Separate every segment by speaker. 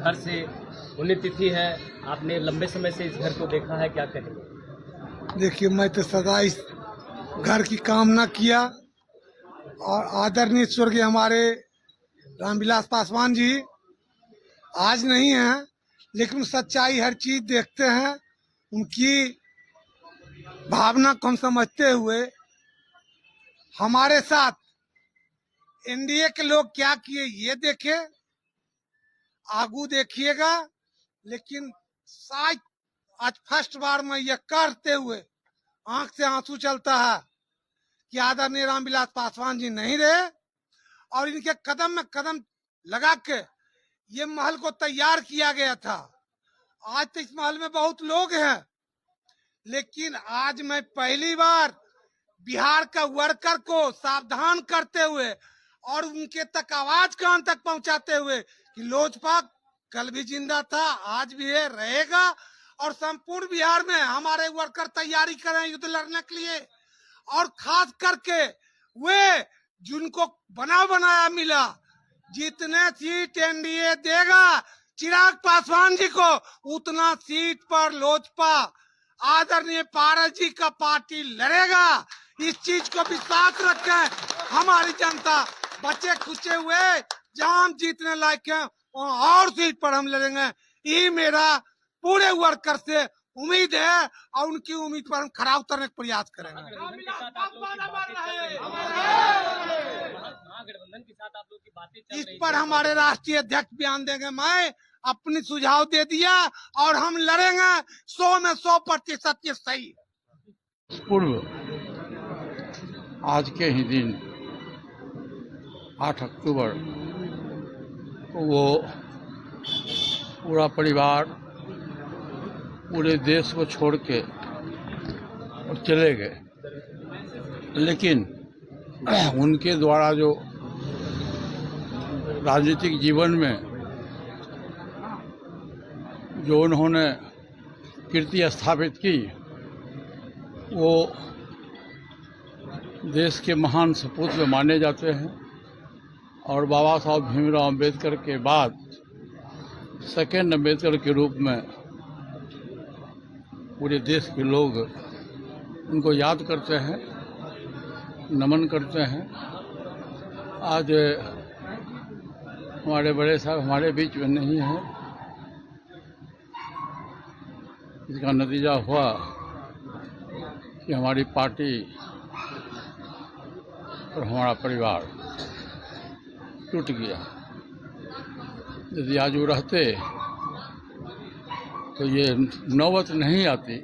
Speaker 1: घर से पुण्यतिथि है, आपने लंबे समय से इस घर को देखा है, क्या कहेंगे?
Speaker 2: देखिए, मैं तो सदा इस घर की कामना किया और आदरणीय स्वर्गीय हमारे रामविलास पासवान जी आज नहीं हैं, लेकिन सच्चाई हर चीज देखते हैं। उनकी भावना को हम समझते हुए हमारे साथ एनडीए के लोग क्या किए ये देखे, आगू देखिएगा। लेकिन शायद आज फर्स्ट बार में यह करते हुए आंख से आंसू चलता है कि आदरणीय रामविलास पासवान जी नहीं रहे और इनके कदम में कदम लगा के ये महल को तैयार किया गया था। आज तो इस महल में बहुत लोग हैं, लेकिन आज मैं पहली बार बिहार का वर्कर को सावधान करते हुए और उनके तक आवाज कान तक पहुंचाते हुए कि लोजपा कल भी जिंदा था, आज भी है, रहेगा और संपूर्ण बिहार में हमारे वर्कर तैयारी कर रहे हैं युद्ध लड़ने के लिए। और खास करके वे जिनको बना बनाया मिला, जितने सीट एनडीए देगा चिराग पासवान जी को, उतना सीट पर लोजपा आदरणीय पारस जी का पार्टी लड़ेगा। इस चीज को विश्वास रखें। हमारी जनता बचे खुचे हुए जहां हम जीतने लायक हैं वहां और सीट पर हम लड़ेंगे। ये मेरा पूरे वर्कर से उम्मीद है और उनकी उम्मीद पर हम खरा उतरने का प्रयास करेंगे। इस पर हमारे राष्ट्रीय अध्यक्ष बयान देंगे। मैं अपनी सुझाव दे दिया और हम लड़ेंगे 100 में 100% ये सही।
Speaker 3: पूर्व आज के ही दिन 8 अक्टूबर को वो पूरा परिवार पूरे देश को छोड़ के और चले गए, लेकिन उनके द्वारा जो राजनीतिक जीवन में जो उन्होंने कीर्ति स्थापित की, वो देश के महान सपूत में माने जाते हैं और बाबा साहब भीमराव अम्बेडकर के बाद सेकेंड अम्बेडकर के रूप में पूरे देश के लोग उनको याद करते हैं, नमन करते हैं। आज हमारे बड़े साहब हमारे बीच में नहीं है, इसका नतीजा हुआ कि हमारी पार्टी और हमारा परिवार टूट गया। यदि आज वो रहते तो ये नौबत नहीं आती,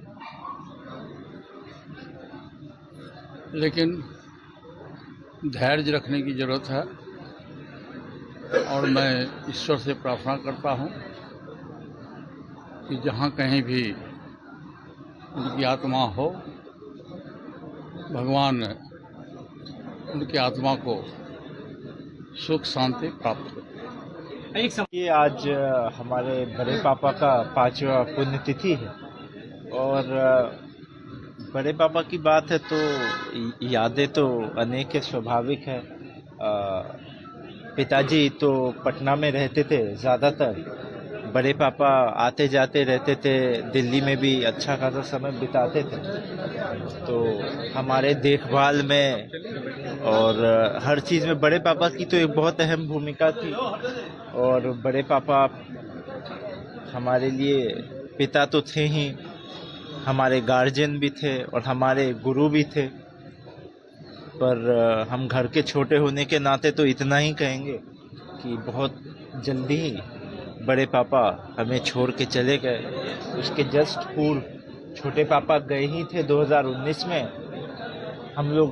Speaker 3: लेकिन धैर्य रखने की जरूरत है और मैं ईश्वर से प्रार्थना करता हूँ कि जहाँ कहीं भी उनकी आत्मा हो, भगवान उनकी आत्मा को सुख शांति प्राप्त हो।
Speaker 4: ये आज हमारे बड़े पापा का 5वां पुण्यतिथि है और बड़े पापा की बात है तो यादें तो अनेक है, स्वाभाविक है। पिताजी तो पटना में रहते थे ज़्यादातर, बड़े पापा आते जाते रहते थे, दिल्ली में भी अच्छा खासा समय बिताते थे। तो हमारे देखभाल में और हर चीज़ में बड़े पापा की तो एक बहुत अहम भूमिका थी और बड़े पापा हमारे लिए पिता तो थे ही, हमारे गार्जियन भी थे और हमारे गुरु भी थे। पर हम घर के छोटे होने के नाते तो इतना ही कहेंगे कि बहुत जल्दी ही बड़े पापा हमें छोड़ के चले गए। उसके जस्ट पूर्व छोटे पापा गए ही थे 2019 में, हम लोग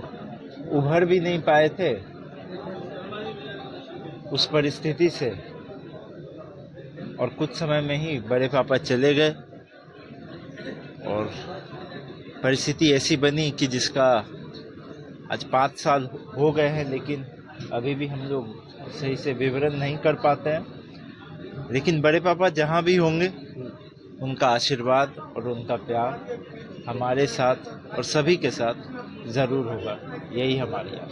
Speaker 4: उभर भी नहीं पाए थे उस परिस्थिति से और कुछ समय में ही बड़े पापा चले गए और परिस्थिति ऐसी बनी कि जिसका आज 5 साल हो गए हैं, लेकिन अभी भी हम लोग सही से विवरण नहीं कर पाते हैं। लेकिन बड़े पापा जहाँ भी होंगे उनका आशीर्वाद और उनका प्यार हमारे साथ और सभी के साथ ज़रूर होगा, यही हमारी आशा।